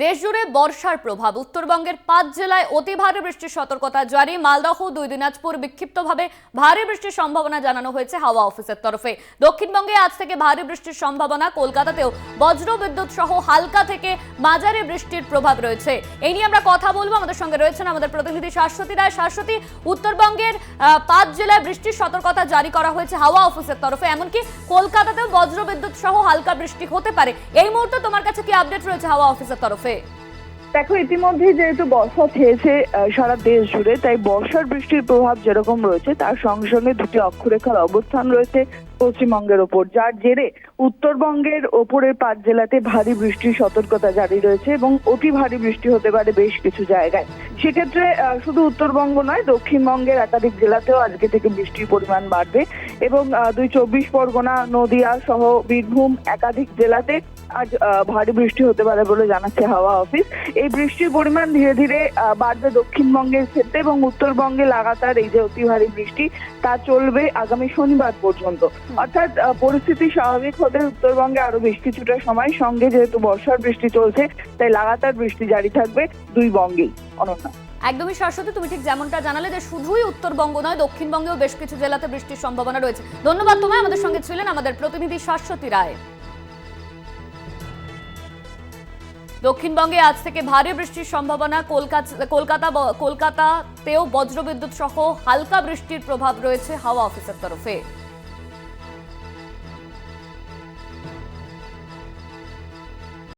দেশজুড়ে বর্ষার প্রভাব। উত্তরবঙ্গের 5 জেলায় অতি ভারী বৃষ্টির সতর্কতা জারি। মালদহ, দুই দিনাজপুর বিক্ষিপ্তভাবে ভারী বৃষ্টির সম্ভাবনা জানানো হয়েছে হাওয়া অফিসের তরফে। দক্ষিণবঙ্গে আজ থেকে ভারী বৃষ্টির সম্ভাবনা। কলকাতাতেও বজ্র বিদ্যুৎ সহ হালকা থেকে মাঝারি বৃষ্টির প্রভাব রয়েছে। এই নিয়ে আমরা কথা বলবো। আমাদের সঙ্গে রয়েছেন আমাদের প্রতিনিধি শাশ্বতী রায়। শাশ্বতী, উত্তরবঙ্গের 5 জেলায় বৃষ্টির সতর্কতা জারি করা হয়েছে হাওয়া অফিসের তরফে, এমনকি কলকাতাতেও বজ্র বিদ্যুৎ সহ হালকা বৃষ্টি হতে পারে। এই মুহূর্তে তোমার কাছে কি আপডেট রয়েছে হাওয়া অফিসের তরফে? দেখো, ইতিমধ্যে যেহেতু বর্ষা ছেয়েছে সারা দেশ জুড়ে, তাই বর্ষার বৃষ্টির প্রভাব যেরকম রয়েছে তার সঙ্গে সঙ্গে দুটি অক্ষরেখার অবস্থান রয়েছে পশ্চিমবঙ্গের ওপর, যার জেরে উত্তরবঙ্গের ওপরের 5 জেলাতে ভারী বৃষ্টির সতর্কতা জারি রয়েছে এবং অতি ভারী বৃষ্টি হতে পারে বেশ কিছু জায়গায়। সেক্ষেত্রে শুধু উত্তরবঙ্গ নয়, দক্ষিণবঙ্গের একাধিক জেলাতেও আজকে থেকে বৃষ্টির পরিমাণ বাড়বে এবং 24 পরগনা, নদিয়া সহ বীরভূম একাধিক জেলাতে আজ ভারী বৃষ্টি হতে পারে বলে জানাচ্ছে হাওয়া অফিস। এই বৃষ্টির পরিমাণ ধীরে ধীরে বাড়বে দক্ষিণবঙ্গের ক্ষেত্রে এবং উত্তরবঙ্গে লাগাতার এই যে অতি ভারী বৃষ্টি তা চলবে আগামী শনিবার পর্যন্ত। অর্থাৎ পরিস্থিতি স্বাভাবিক হতে উত্তরবঙ্গে আরো বেশ কিছুটা সময়, সঙ্গে যেহেতু বর্ষার বৃষ্টি চলছে তাই লাগাতার বৃষ্টি জারি থাকবে দুই বঙ্গেই। অনন্যা, একদমই শাশ্বতী, তুমি ঠিক যেমনটা জানালে যে শুধুই উত্তরবঙ্গ নয়, দক্ষিণবঙ্গেও বেশ কিছু জেলাতে বৃষ্টির সম্ভাবনা রয়েছে। ধন্যবাদ তোমায়। আমাদের সঙ্গে ছিলেন আমাদের প্রতিনিধি শাশ্বতী রায়। দক্ষিণবঙ্গে আজ থেকে ভারী বৃষ্টির সম্ভাবনা। কলকাতাতেও বজ্রবিদ্যুৎ সহ হালকা বৃষ্টির প্রভাব রয়েছে হাওয়া অফিসের তরফে।